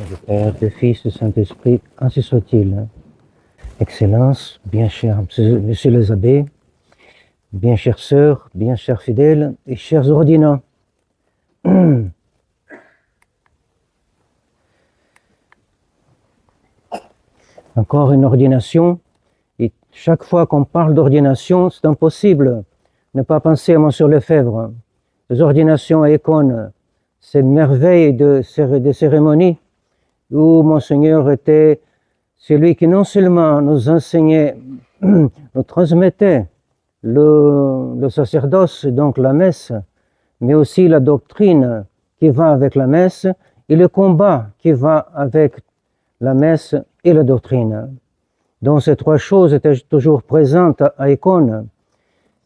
Du Père, du Fils, du Saint-Esprit, ainsi soit-il. Excellences, bien chers Messieurs les abbés, bien chères sœurs, bien chers fidèles et chers ordinants. Encore une ordination, et chaque fois qu'on parle d'ordination, c'est impossible de ne pas penser à Monsieur Lefebvre. Les ordinations à Écône, ces merveilles de cérémonie où Monseigneur était celui qui non seulement nous enseignait, nous transmettait le sacerdoce, donc la messe, mais aussi la doctrine qui va avec la messe et le combat qui va avec la messe et la doctrine. Donc ces trois choses étaient toujours présentes à Écône.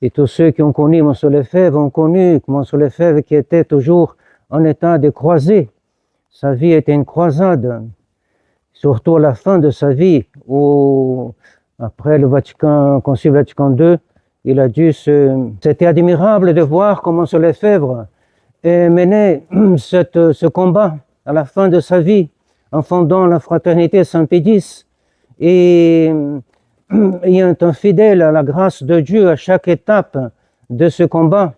Et tous ceux qui ont connu Monsieur Lefebvre ont connu Monsieur Lefebvre qui était toujours en état de croisée. Sa vie était une croisade, surtout à la fin de sa vie, où après le Concile Vatican II, il a dû C'était admirable de voir comment Monsieur Lefebvre menait ce combat à la fin de sa vie, en fondant la fraternité Saint-Pédis, et ayant fidèle à la grâce de Dieu à chaque étape de ce combat.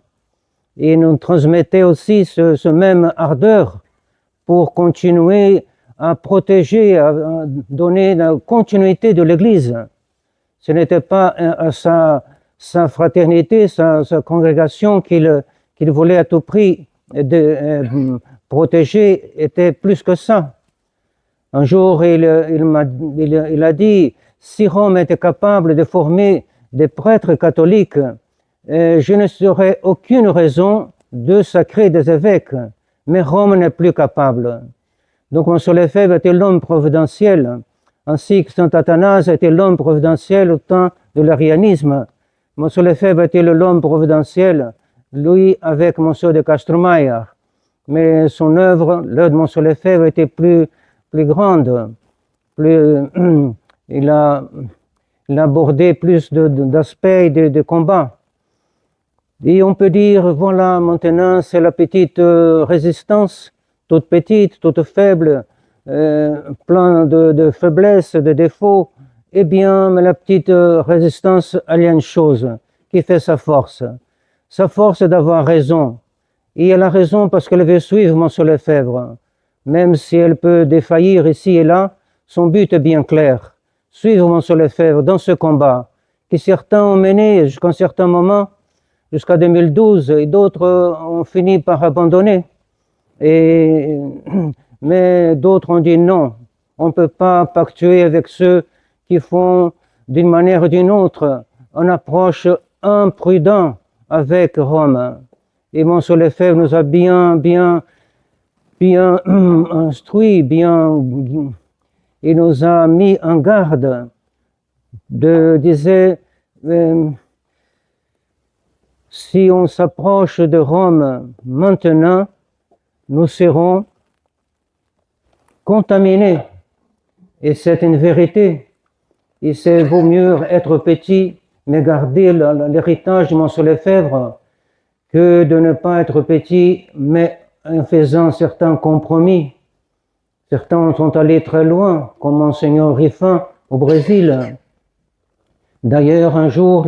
Et nous transmettait aussi ce même ardeur pour continuer à protéger, à donner la continuité de l'Église. Ce n'était pas sa fraternité, sa congrégation qu'il voulait à tout prix protéger, était plus que ça. Un jour, il a dit, si Rome était capable de former des prêtres catholiques, je ne saurais aucune raison de sacrer des évêques, mais Rome n'est plus capable. Donc Monsieur Lefebvre était l'homme providentiel, ainsi que Saint Athanase était l'homme providentiel au temps de l'arianisme. Monsieur Lefebvre était l'homme providentiel, lui avec Monsieur de Castromayer. Mais son œuvre, l'œuvre de Monsieur Lefebvre était plus grande, il a abordé plus d'aspects de combat. Et on peut dire, voilà, maintenant c'est la petite résistance, toute petite, toute faible, plein de faiblesses, de défauts. Eh bien, mais la petite résistance, elle y a une chose qui fait sa force. Sa force est d'avoir raison. Et elle a raison parce qu'elle veut suivre Monsieur Lefebvre. Même si elle peut défaillir ici et là, son but est bien clair. Suivre Monsieur Lefebvre dans ce combat, que certains ont mené jusqu'à un certain moment, jusqu'à 2012, et d'autres ont fini par abandonner. Mais d'autres ont dit non, on ne peut pas pactuer avec ceux qui font d'une manière ou d'une autre une approche imprudente avec Rome. Et Monsieur Lefebvre nous a bien instruit, il nous a mis en garde, disait, si on s'approche de Rome maintenant, nous serons contaminés. Et c'est une vérité. Il vaut mieux être petit, mais garder l'héritage de Monsieur Lefebvre, que de ne pas être petit, mais en faisant certains compromis. Certains sont allés très loin, comme Monseigneur Riffin au Brésil. D'ailleurs, un jour,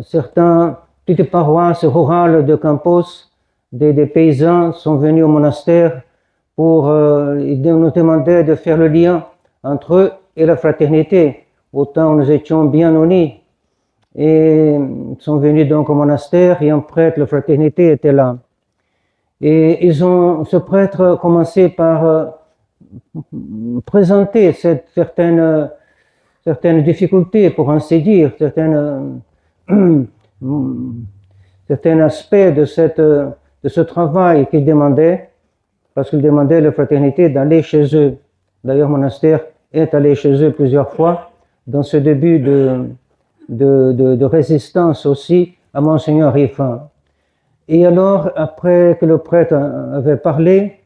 certaines petites paroisses rurales de Campos, des paysans sont venus au monastère pour nous demander de faire le lien entre eux et la fraternité. Autant nous étions bien unis. Et ils sont venus donc au monastère et un prêtre de la fraternité était là. Et ce prêtre a commencé par présenter certaines difficultés, pour ainsi dire, certains aspects de ce travail qu'il demandait, parce qu'il demandait à la fraternité d'aller chez eux. D'ailleurs, le monastère est allé chez eux plusieurs fois, dans ce début de résistance aussi à Monseigneur Riffin. Et alors, après que le prêtre avait parlé,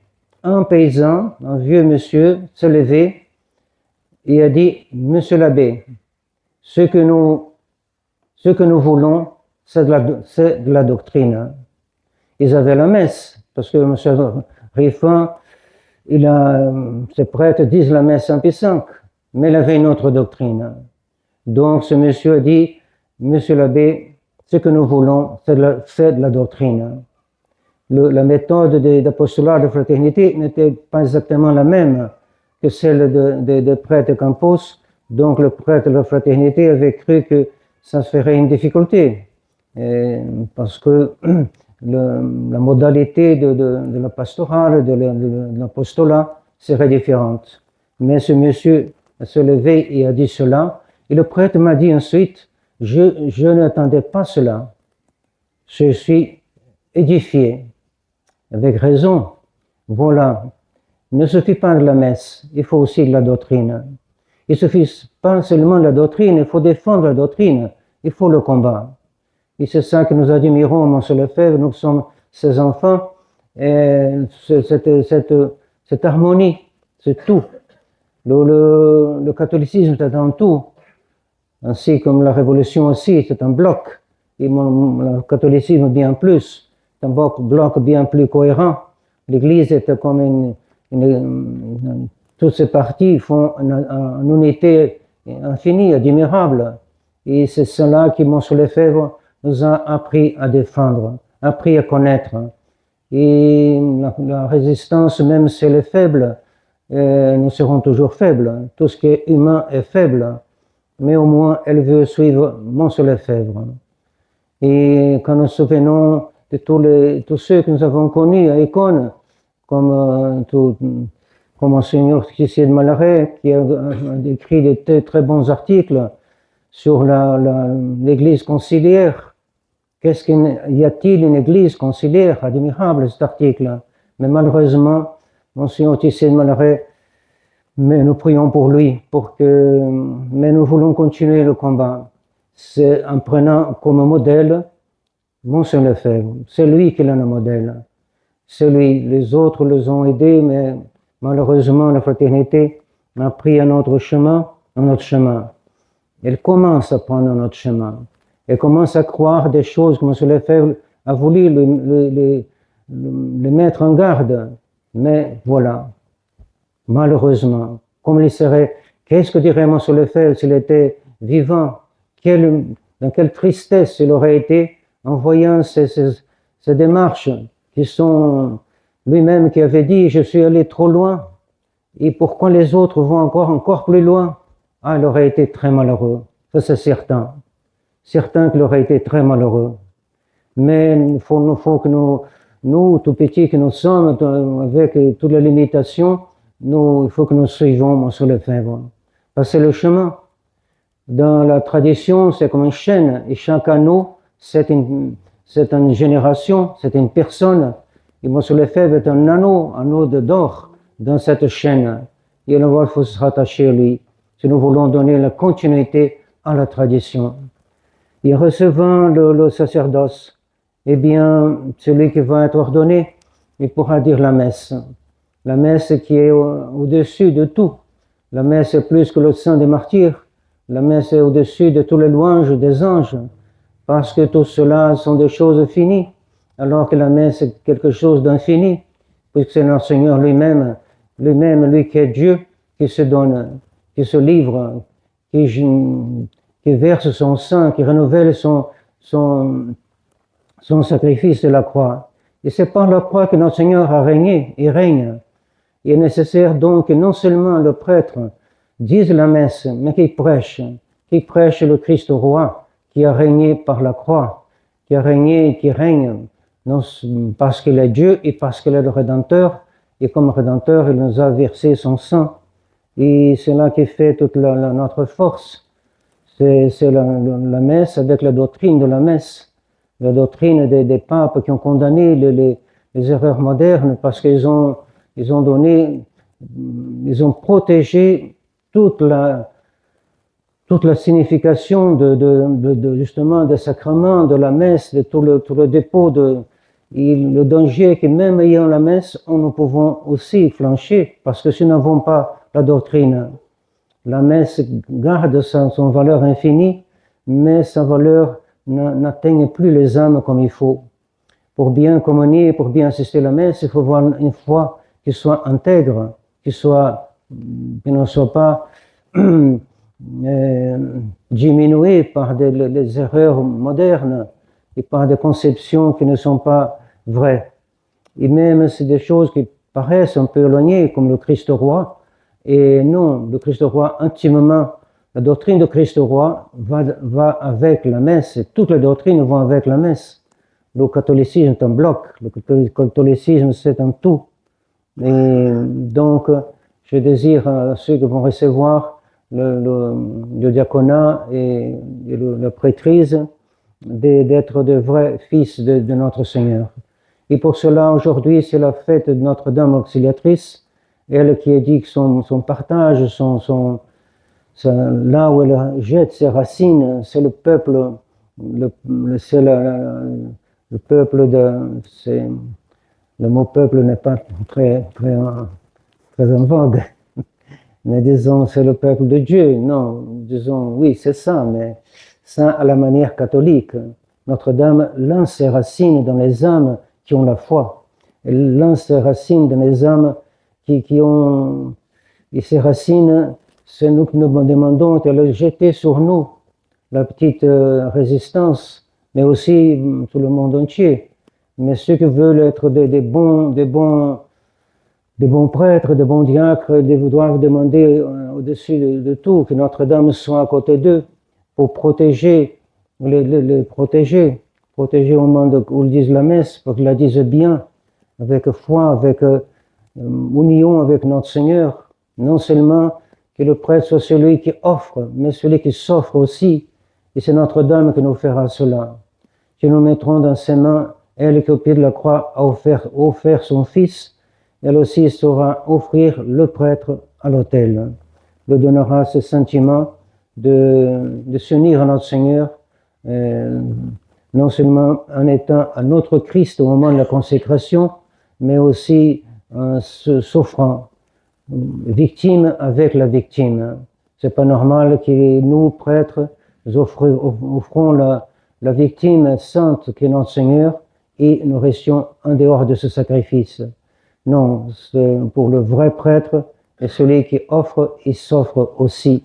un paysan, un vieux monsieur, s'est levé et a dit, Monsieur l'abbé, ce que nous voulons, c'est de la doctrine. Ils avaient la messe, parce que Monsieur Riffin ces prêtres disent la messe 5 et 5, mais il avait une autre doctrine. Donc ce monsieur a dit, monsieur l'abbé, ce que nous voulons, c'est de la doctrine. La méthode d'apostolat de fraternité n'était pas exactement la même que celle des prêtres Campos. Donc le prêtre de la fraternité avait cru que ça serait une difficulté, parce que la modalité de la pastorale, de l'apostolat serait différente. Mais ce monsieur se levait et a dit cela, et le prêtre m'a dit ensuite, je n'attendais pas cela, je suis édifié, avec raison. Voilà, il ne suffit pas de la messe, il faut aussi de la doctrine. Il ne suffit pas seulement de la doctrine, il faut défendre la doctrine, il faut le combat. Et c'est ça que nous admirons, Monsieur Lefebvre, nous sommes ses enfants, et cette harmonie, c'est tout. Le catholicisme, c'est un tout, ainsi comme la révolution aussi, c'est un bloc, et le catholicisme bien plus, c'est un bloc bien plus cohérent. L'Église est comme toutes ces parties font une unité infinie, admirable. Et c'est cela que Monsieur Lefebvre nous a appris à défendre, appris à connaître. Et la résistance, même si elle est faible, nous serons toujours faibles. Tout ce qui est humain est faible. Mais au moins, elle veut suivre Monsieur Lefebvre. Et quand nous nous souvenons de tous ceux que nous avons connus à Écône, comme Monseigneur Tissier de Malaret, qui a écrit de très bons articles sur l'Église conciliaire. Y a-t-il une Église conciliaire? Admirable cet article. Mais malheureusement, Monseigneur Tissier de Malaret, mais nous prions pour lui, mais nous voulons continuer le combat. C'est en prenant comme modèle Monseigneur Lefebvre. C'est lui qui est le modèle. C'est lui. Les autres les ont aidés, mais malheureusement, la fraternité a pris un autre chemin, Elle commence à prendre notre chemin. Elle commence à croire des choses que M. Lefebvre a voulu le mettre en garde. Mais voilà, malheureusement, comme il serait, qu'est-ce que dirait M. Lefebvre s'il était vivant? Dans quelle tristesse il aurait été en voyant ces démarches qui sont lui-même qui avait dit, je suis allé trop loin, et pourquoi les autres vont encore plus loin? Ah, il aurait été très malheureux, ça c'est certain. Certain qu'il aurait été très malheureux. Mais il faut que nous, tout petits que nous sommes, avec toutes les limitations, il faut que nous suivons M. Lefebvre. Parce que c'est le chemin. Dans la tradition, c'est comme une chaîne, et chaque anneau, c'est une génération, c'est une personne. Et M. Lefebvre est un anneau d'or dans cette chaîne. Et alors, il faut se rattacher à lui, si nous voulons donner la continuité à la tradition. Et recevant le sacerdoce, eh bien, celui qui va être ordonné, il pourra dire la messe. La messe qui est au-dessus de tout. La messe est plus que le sang des martyrs. La messe est au-dessus de tous les louanges des anges. Parce que tout cela sont des choses finies. Alors que la messe est quelque chose d'infini. Puisque c'est notre Seigneur lui-même, lui qui est Dieu, qui se donne, qui se livre, qui verse son sang, qui renouvelle son sacrifice de la croix. Et c'est par la croix que notre Seigneur a régné et règne. Il est nécessaire donc que non seulement le prêtre dise la messe, mais qu'il prêche le Christ roi, qui a régné par la croix, qui a régné et qui règne, non, parce qu'il est Dieu et parce qu'il est le Rédempteur, et comme Rédempteur, il nous a versé son sang. Et c'est là qui fait toute notre force. C'est la messe avec la doctrine de la messe, la doctrine des papes qui ont condamné les erreurs modernes parce qu'ils ont protégé toute la signification justement des sacrements, de la messe, de tout le dépôt et le danger que même ayant la messe, nous pouvons aussi flancher parce que si nous n'avons pas la doctrine, la messe garde son valeur infinie, mais sa valeur n'atteigne plus les âmes comme il faut. Pour bien communier, pour bien assister à la messe, il faut avoir une foi qui soit intègre, qui ne soit pas diminué par des erreurs modernes et par des conceptions qui ne sont pas vraies. Et même c'est des choses qui paraissent un peu éloignées, comme le Christ roi. Et non, le Christ roi intimement, la doctrine de Christ roi va avec la messe, et toutes les doctrines vont avec la messe. Le catholicisme est un bloc, le catholicisme c'est un tout. Et donc, je désire à ceux qui vont recevoir le diaconat et la prêtrise d'être de vrais fils de notre Seigneur. Et pour cela, aujourd'hui, c'est la fête de Notre-Dame Auxiliatrice, elle qui indique son partage, là où elle jette ses racines, c'est le peuple, c'est le peuple le mot peuple n'est pas très en vogue, mais disons c'est le peuple de Dieu, non, disons oui c'est ça, mais ça à la manière catholique. Notre-Dame lance ses racines dans les âmes qui ont la foi, elle lance ses racines dans les âmes qui ont, et ces racines, c'est nous que nous demandons de les jeter sur nous, la petite résistance, mais aussi tout le monde entier. Mais ceux qui veulent être des bons prêtres, des bons diacres, doivent demander au-dessus de tout que Notre-Dame soit à côté d'eux pour protéger, les protéger au moment où ils disent la messe, pour qu'ils la disent bien, avec foi, avec union avec notre Seigneur. Non seulement que le prêtre soit celui qui offre, mais celui qui s'offre aussi. Et c'est Notre-Dame qui nous fera cela. Que nous mettrons dans ses mains, elle qui au pied de la croix a offert son Fils, elle aussi saura offrir le prêtre à l'autel. Elle donnera ce sentiment de s'unir à notre Seigneur, non seulement en étant à notre Christ au moment de la consécration, mais aussi en s'offrant, victime avec la victime. C'est pas normal que nous, prêtres, offrons la victime sainte qui est notre Seigneur et nous restions en dehors de ce sacrifice. Non, c'est pour le vrai prêtre et celui qui offre, il s'offre aussi.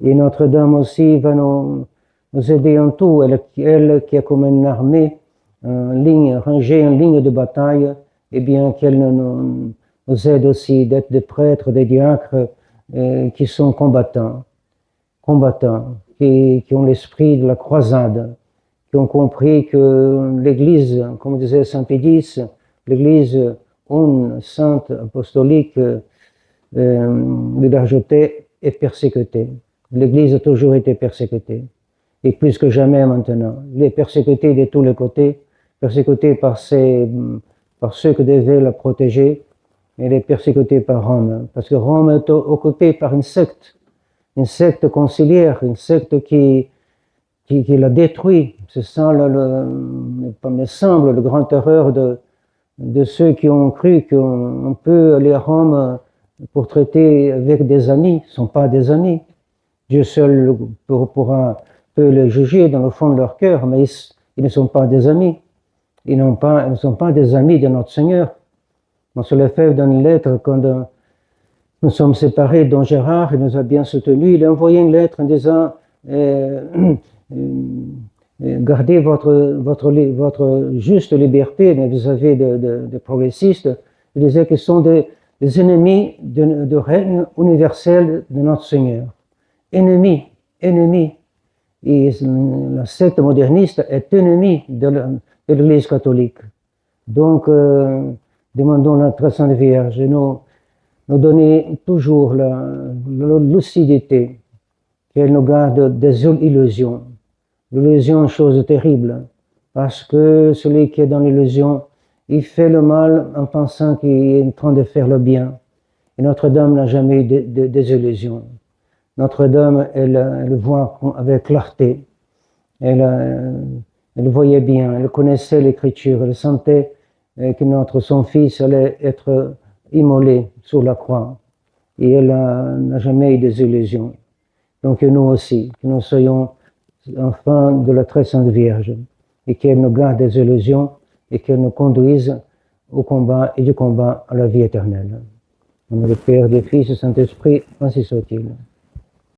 Et Notre-Dame aussi va nous aider en tout, elle qui est comme une armée, rangée en ligne de bataille, et bien qu'elle nous aide aussi d'être des prêtres, des diacres qui sont combattants, qui ont l'esprit de la croisade, qui ont compris que l'Église, comme disait Saint Pédis, l'Église une, sainte, apostolique, de la jetée est persécutée. L'Église a toujours été persécutée, et plus que jamais maintenant. Elle est persécutée de tous les côtés, persécutée par ceux qui devaient la protéger, elle est persécutée par Rome, parce que Rome est occupée par une secte conciliaire, une secte qui la détruit. C'est ça, me semble, le grand erreur de ceux qui ont cru qu'on peut aller à Rome pour traiter avec des amis. Ce ne sont pas des amis. Dieu seul peut les juger dans le fond de leur cœur, mais ils ne sont pas des amis. Ils ne sont pas des amis de notre Seigneur. Monsieur Lefebvre, dans une lettre, quand nous sommes séparés, dont Gérard, il nous a bien soutenus, il a envoyé une lettre en disant gardez votre juste liberté vis-à-vis des progressistes. Il disait qu'ils sont des ennemis du règne universel de notre Seigneur. Ennemis. Et la secte moderniste est ennemie de l'Église catholique. Donc, demandons la très sainte Vierge de nous donner toujours la lucidité, qu'elle nous garde des illusions. L'illusion est une chose terrible, parce que celui qui est dans l'illusion, il fait le mal en pensant qu'il est en train de faire le bien. Et Notre-Dame n'a jamais eu des illusions. Notre-Dame, elle voit avec clarté. Elle voyait bien, elle connaissait l'Écriture, elle sentait que son Fils allait être immolé sur la croix. Et elle n'a jamais eu des illusions. Donc nous aussi, que nous soyons enfants de la très sainte Vierge, et qu'elle nous garde des illusions, et qu'elle nous conduise au combat et du combat à la vie éternelle. Au nom du Père, du Fils et du Saint-Esprit, ainsi soit-il.